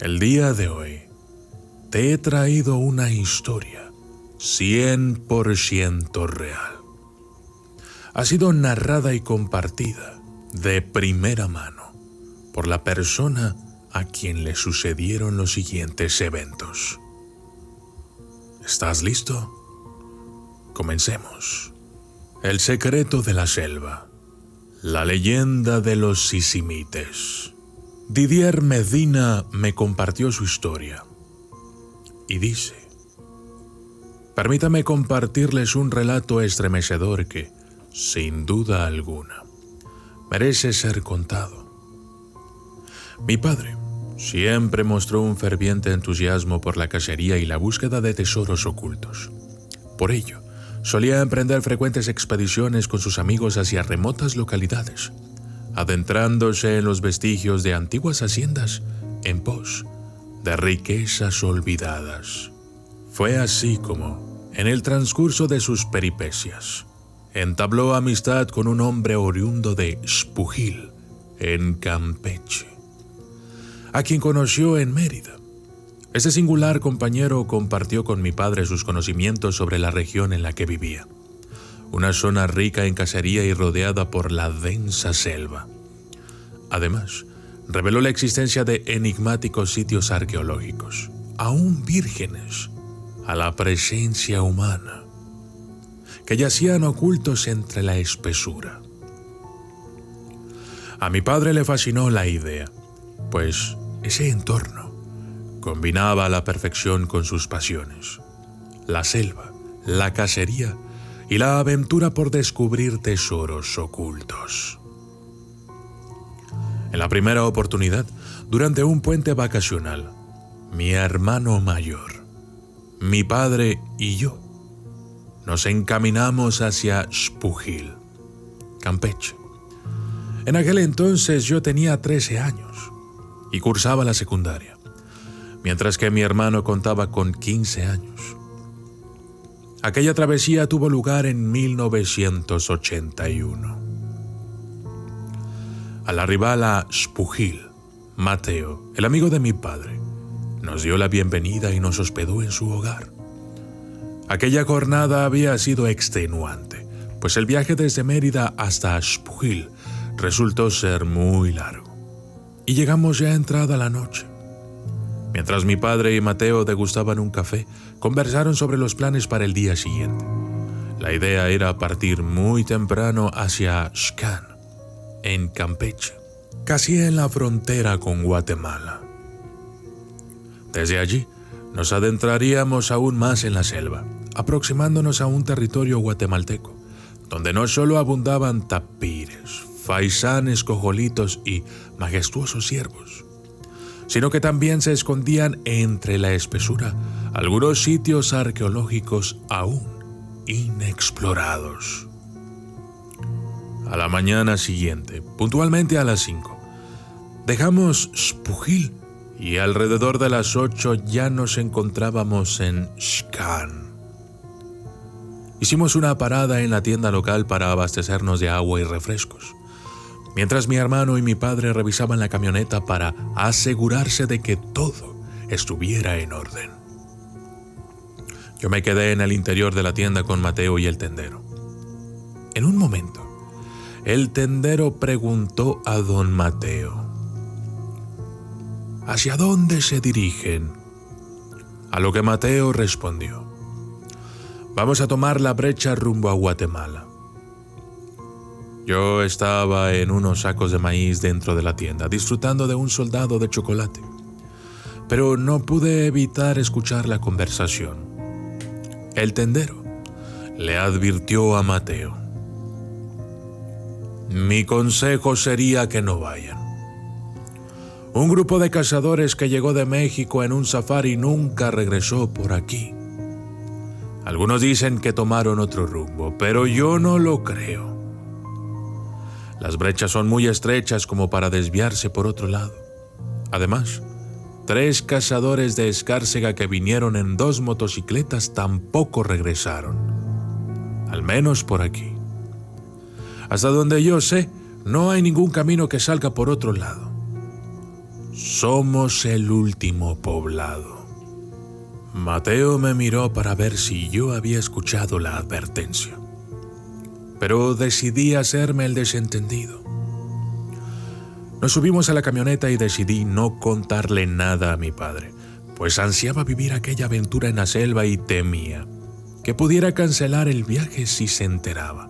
El día de hoy te he traído una historia 100% real. Ha sido narrada y compartida de primera mano por la persona a quien le sucedieron los siguientes eventos. ¿Estás listo? Comencemos. El secreto de la selva. La leyenda de los sisimites. Didier Medina me compartió su historia y dice: permítame compartirles un relato estremecedor que, sin duda alguna, merece ser contado. Mi padre siempre mostró un ferviente entusiasmo por la cacería y la búsqueda de tesoros ocultos. Por ello, solía emprender frecuentes expediciones con sus amigos hacia remotas localidades, adentrándose en los vestigios de antiguas haciendas en pos de riquezas olvidadas. Fue así como, en el transcurso de sus peripecias, entabló amistad con un hombre oriundo de Xpujil, en Campeche, a quien conoció en Mérida. Este singular compañero compartió con mi padre sus conocimientos sobre la región en la que vivía, una zona rica en cacería y rodeada por la densa selva. Además, reveló la existencia de enigmáticos sitios arqueológicos, aún vírgenes a la presencia humana, que yacían ocultos entre la espesura. A mi padre le fascinó la idea, pues ese entorno combinaba a la perfección con sus pasiones: la selva, la cacería y la aventura por descubrir tesoros ocultos. En la primera oportunidad, durante un puente vacacional, mi hermano mayor, mi padre y yo nos encaminamos hacia Xpujil, Campeche. En aquel entonces yo tenía 13 años y cursaba la secundaria, mientras que mi hermano contaba con 15 años. Aquella travesía tuvo lugar en 1981. Al arribar a Xpujil, Mateo, el amigo de mi padre, nos dio la bienvenida y nos hospedó en su hogar. Aquella jornada había sido extenuante, pues el viaje desde Mérida hasta Xpujil resultó ser muy largo, y llegamos ya entrada la noche. Mientras mi padre y Mateo degustaban un café, conversaron sobre los planes para el día siguiente. La idea era partir muy temprano hacia Xcán, en Campeche, casi en la frontera con Guatemala. Desde allí, nos adentraríamos aún más en la selva, aproximándonos a un territorio guatemalteco, donde no solo abundaban tapires, faisanes, cojolitos y majestuosos ciervos, sino que también se escondían entre la espesura algunos sitios arqueológicos aún inexplorados. A la mañana siguiente, puntualmente a las 5, dejamos Xpujil y alrededor de las 8 ya nos encontrábamos en Xcán. Hicimos una parada en la tienda local para abastecernos de agua y refrescos, mientras mi hermano y mi padre revisaban la camioneta para asegurarse de que todo estuviera en orden. Yo me quedé en el interior de la tienda con Mateo y el tendero. En un momento, el tendero preguntó a don Mateo: ¿hacia dónde se dirigen? A lo que Mateo respondió: vamos a tomar la brecha rumbo a Guatemala. Yo estaba en unos sacos de maíz dentro de la tienda, disfrutando de un soldado de chocolate, pero no pude evitar escuchar la conversación. El tendero le advirtió a Mateo: mi consejo sería que no vayan. Un grupo de cazadores que llegó de México en un safari nunca regresó por aquí. Algunos dicen que tomaron otro rumbo, pero yo no lo creo. Las brechas son muy estrechas como para desviarse por otro lado. Además, 3 cazadores de Escárcega que vinieron en 2 motocicletas tampoco regresaron. Al menos por aquí. Hasta donde yo sé, no hay ningún camino que salga por otro lado. Somos el último poblado. Mateo me miró para ver si yo había escuchado la advertencia, pero decidí hacerme el desentendido. Nos subimos a la camioneta y decidí no contarle nada a mi padre, pues ansiaba vivir aquella aventura en la selva y temía que pudiera cancelar el viaje si se enteraba.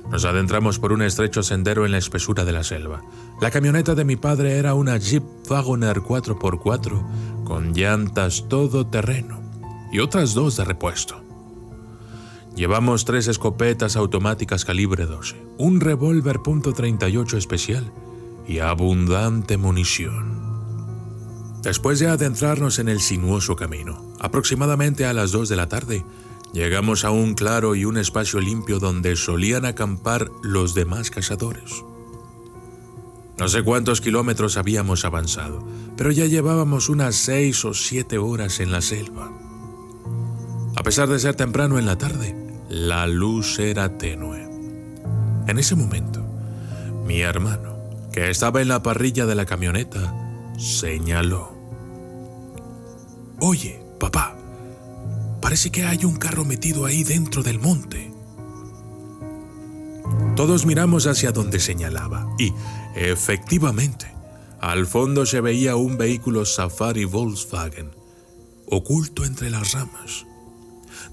Nos adentramos por un estrecho sendero en la espesura de la selva. La camioneta de mi padre era una Jeep Wagoner 4x4 con llantas todoterreno y otras 2 de repuesto. Llevamos 3 escopetas automáticas calibre 12, un revólver .38 especial y abundante munición. Después de adentrarnos en el sinuoso camino, aproximadamente a las 2 de la tarde, llegamos a un claro y un espacio limpio donde solían acampar los demás cazadores. No sé cuántos kilómetros habíamos avanzado, pero ya llevábamos unas 6 o 7 horas en la selva. A pesar de ser temprano en la tarde, la luz era tenue. En ese momento, mi hermano, que estaba en la parrilla de la camioneta, señaló: «Oye, papá, parece que hay un carro metido ahí dentro del monte». Todos miramos hacia donde señalaba y, efectivamente, al fondo se veía un vehículo Safari Volkswagen, oculto entre las ramas.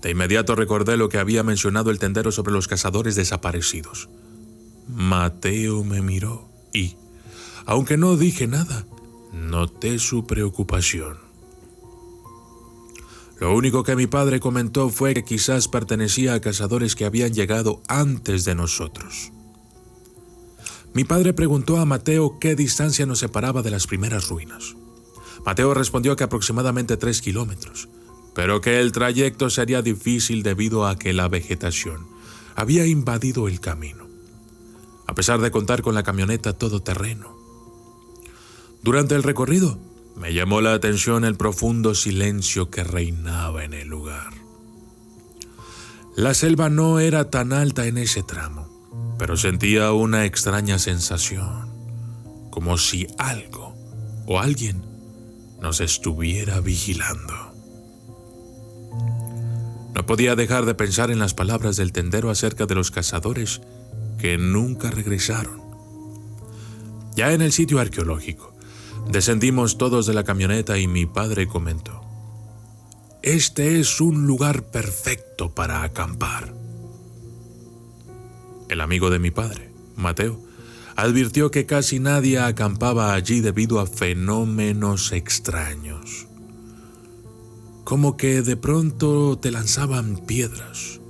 De inmediato recordé lo que había mencionado el tendero sobre los cazadores desaparecidos. Mateo me miró y, aunque no dije nada, noté su preocupación. Lo único que mi padre comentó fue que quizás pertenecía a cazadores que habían llegado antes de nosotros. Mi padre preguntó a Mateo qué distancia nos separaba de las primeras ruinas. Mateo respondió que aproximadamente 3 kilómetros, pero que el trayecto sería difícil debido a que la vegetación había invadido el camino, a pesar de contar con la camioneta todoterreno. Durante el recorrido, me llamó la atención el profundo silencio que reinaba en el lugar. La selva no era tan alta en ese tramo, pero sentía una extraña sensación, como si algo o alguien nos estuviera vigilando. No podía dejar de pensar en las palabras del tendero acerca de los cazadores que nunca regresaron. Ya en el sitio arqueológico, descendimos todos de la camioneta y mi padre comentó: «Este es un lugar perfecto para acampar». El amigo de mi padre, Mateo, advirtió que casi nadie acampaba allí debido a fenómenos extraños, como que de pronto te lanzaban piedras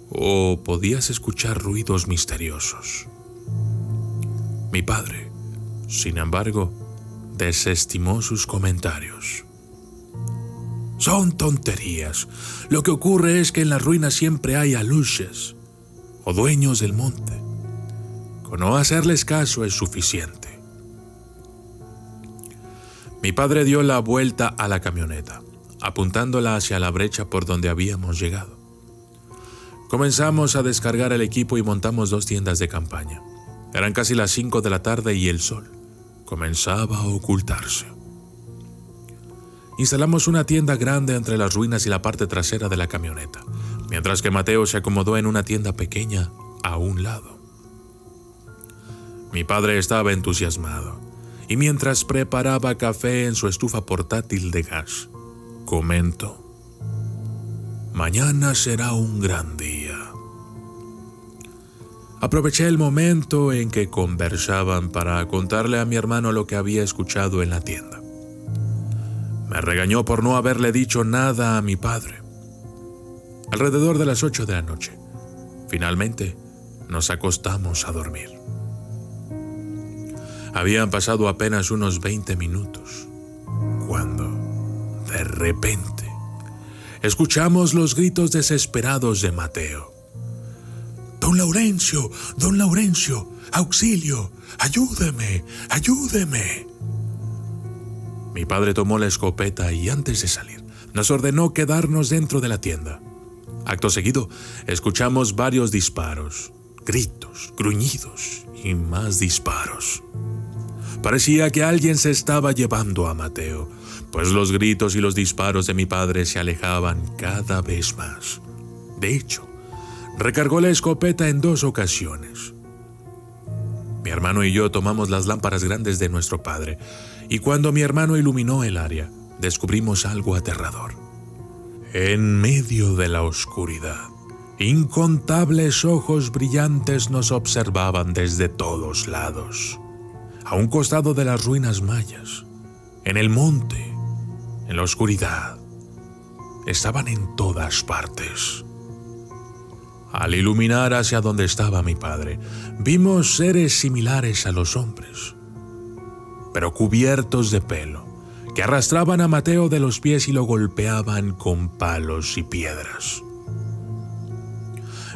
o podías escuchar ruidos misteriosos. Mi padre, sin embargo, desestimó sus comentarios. «Son tonterías. Lo que ocurre es que en las ruinas siempre hay aluches o dueños del monte. Con no hacerles caso es suficiente». Mi padre dio la vuelta a la camioneta, apuntándola hacia la brecha por donde habíamos llegado. Comenzamos a descargar el equipo y montamos 2 tiendas de campaña. Eran casi las 5 de la tarde y el sol comenzaba a ocultarse. Instalamos una tienda grande entre las ruinas y la parte trasera de la camioneta, mientras que Mateo se acomodó en una tienda pequeña a un lado. Mi padre estaba entusiasmado, y mientras preparaba café en su estufa portátil de gas, comentó: «Mañana será un gran día». Aproveché el momento en que conversaban para contarle a mi hermano lo que había escuchado en la tienda. Me regañó por no haberle dicho nada a mi padre. Alrededor de las 8 de la noche, finalmente nos acostamos a dormir. Habían pasado apenas unos 20 minutos, cuando, de repente, escuchamos los gritos desesperados de Mateo. Don Laurencio, auxilio, ayúdeme, ayúdeme». Mi padre tomó la escopeta y antes de salir, nos ordenó quedarnos dentro de la tienda. Acto seguido, escuchamos varios disparos, gritos, gruñidos y más disparos. Parecía que alguien se estaba llevando a Mateo, pues los gritos y los disparos de mi padre se alejaban cada vez más. De hecho, recargó la escopeta en 2 ocasiones. Mi hermano y yo tomamos las lámparas grandes de nuestro padre, y cuando mi hermano iluminó el área, descubrimos algo aterrador. En medio de la oscuridad, incontables ojos brillantes nos observaban desde todos lados. A un costado de las ruinas mayas, en el monte, en la oscuridad, estaban en todas partes. Al iluminar hacia donde estaba mi padre, vimos seres similares a los hombres, pero cubiertos de pelo, que arrastraban a Mateo de los pies y lo golpeaban con palos y piedras.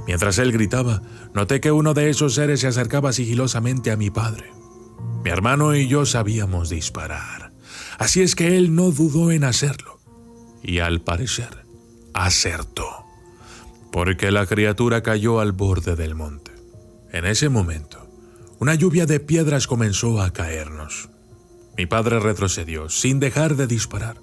Mientras él gritaba, noté que uno de esos seres se acercaba sigilosamente a mi padre. Mi hermano y yo sabíamos disparar, así es que él no dudó en hacerlo, y al parecer, acertó, porque la criatura cayó al borde del monte. En ese momento, una lluvia de piedras comenzó a caernos. Mi padre retrocedió, sin dejar de disparar.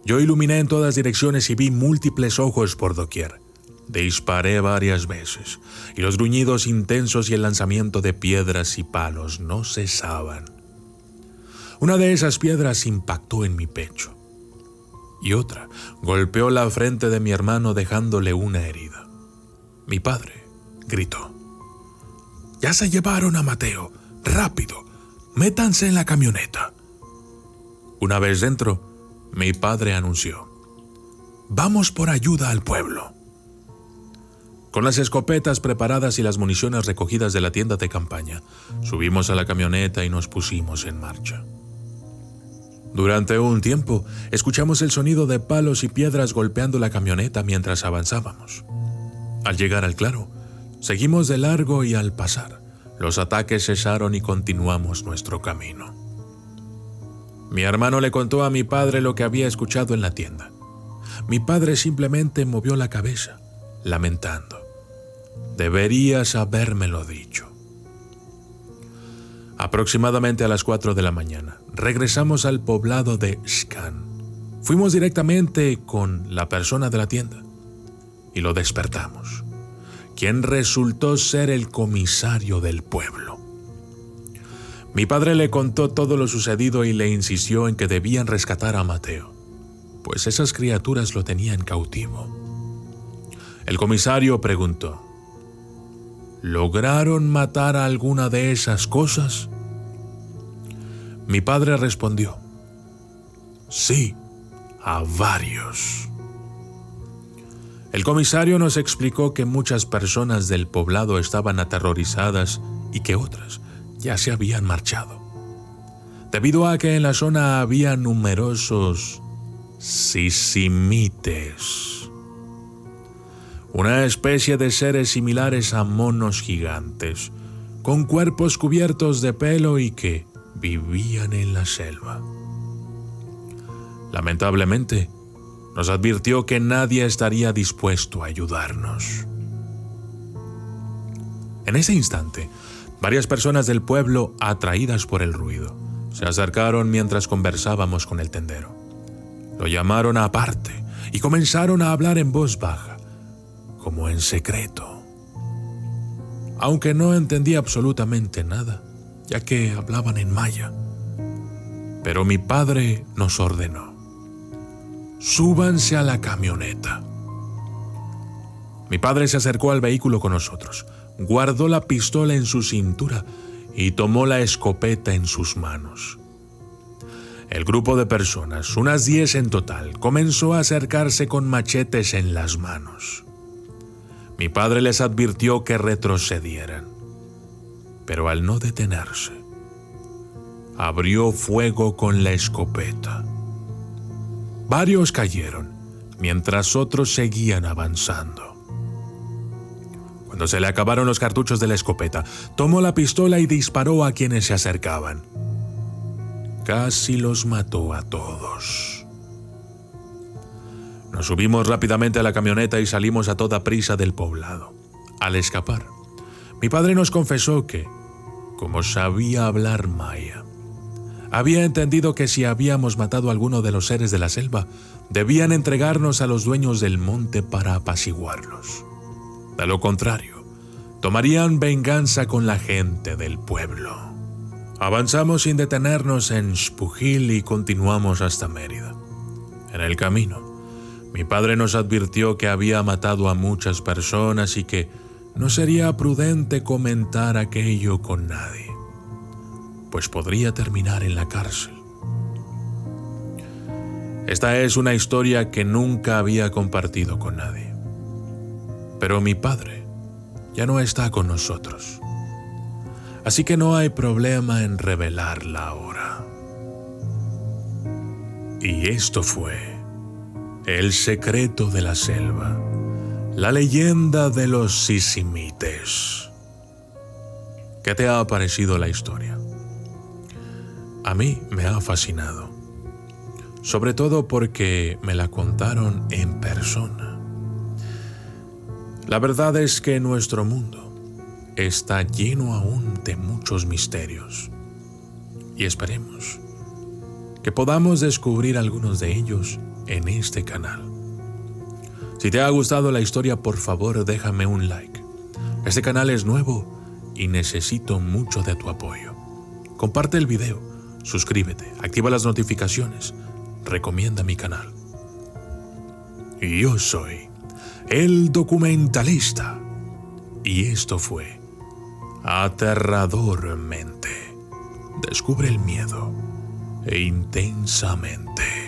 Yo iluminé en todas direcciones y vi múltiples ojos por doquier. Disparé varias veces, y los gruñidos intensos y el lanzamiento de piedras y palos no cesaban. Una de esas piedras impactó en mi pecho, y otra golpeó la frente de mi hermano dejándole una herida. Mi padre gritó: «¡Ya se llevaron a Mateo! ¡Rápido! ¡Métanse en la camioneta!». Una vez dentro, mi padre anunció: «Vamos por ayuda al pueblo». Con las escopetas preparadas y las municiones recogidas de la tienda de campaña, subimos a la camioneta y nos pusimos en marcha. Durante un tiempo, escuchamos el sonido de palos y piedras golpeando la camioneta mientras avanzábamos. Al llegar al claro, seguimos de largo y al pasar, los ataques cesaron y continuamos nuestro camino. Mi hermano le contó a mi padre lo que había escuchado en la tienda. Mi padre simplemente movió la cabeza, lamentando: «Deberías habérmelo dicho». Aproximadamente a las 4 de la mañana, regresamos al poblado de Xcan. Fuimos directamente con la persona de la tienda y lo despertamos, quien resultó ser el comisario del pueblo. Mi padre le contó todo lo sucedido y le insistió en que debían rescatar a Mateo, pues esas criaturas lo tenían cautivo. El comisario preguntó: ¿lograron matar a alguna de esas cosas? Mi padre respondió: sí, a varios. El comisario nos explicó que muchas personas del poblado estaban aterrorizadas y que otras ya se habían marchado, debido a que en la zona había numerosos sisimites, una especie de seres similares a monos gigantes, con cuerpos cubiertos de pelo y que vivían en la selva. Lamentablemente, nos advirtió que nadie estaría dispuesto a ayudarnos. En ese instante, varias personas del pueblo, atraídas por el ruido, se acercaron mientras conversábamos con el tendero. Lo llamaron aparte y comenzaron a hablar en voz baja, como en secreto. Aunque no entendía absolutamente nada, ya que hablaban en maya. Pero mi padre nos ordenó: súbanse a la camioneta. Mi padre se acercó al vehículo con nosotros, guardó la pistola en su cintura y tomó la escopeta en sus manos. El grupo de personas, unas 10 en total, comenzó a acercarse con machetes en las manos. Mi padre les advirtió que retrocedieran, pero al no detenerse, abrió fuego con la escopeta. Varios cayeron, mientras otros seguían avanzando. Cuando se le acabaron los cartuchos de la escopeta, tomó la pistola y disparó a quienes se acercaban. Casi los mató a todos. Nos subimos rápidamente a la camioneta y salimos a toda prisa del poblado. Al escapar, mi padre nos confesó que, como sabía hablar maya, Había entendido que si habíamos matado a alguno de los seres de la selva, debían entregarnos a los dueños del monte para apaciguarlos. De lo contrario, tomarían venganza con la gente del pueblo. Avanzamos sin detenernos en Xpujil y continuamos hasta Mérida. En el camino, mi padre nos advirtió que había matado a muchas personas y que no sería prudente comentar aquello con nadie, pues podría terminar en la cárcel. Esta es una historia que nunca había compartido con nadie. Pero mi padre ya no está con nosotros, así que no hay problema en revelarla ahora. Y esto fue El secreto de la selva, la leyenda de los sisimites. ¿Qué te ha parecido la historia? A mí me ha fascinado, sobre todo porque me la contaron en persona. La verdad es que nuestro mundo está lleno aún de muchos misterios y esperemos que podamos descubrir algunos de ellos en este canal. Si te ha gustado la historia, por favor déjame un like. Este canal es nuevo y necesito mucho de tu apoyo. Comparte el video, suscríbete, activa las notificaciones, recomienda mi canal. Y yo soy el documentalista y esto fue Aterradormente. Descubre el miedo intensamente.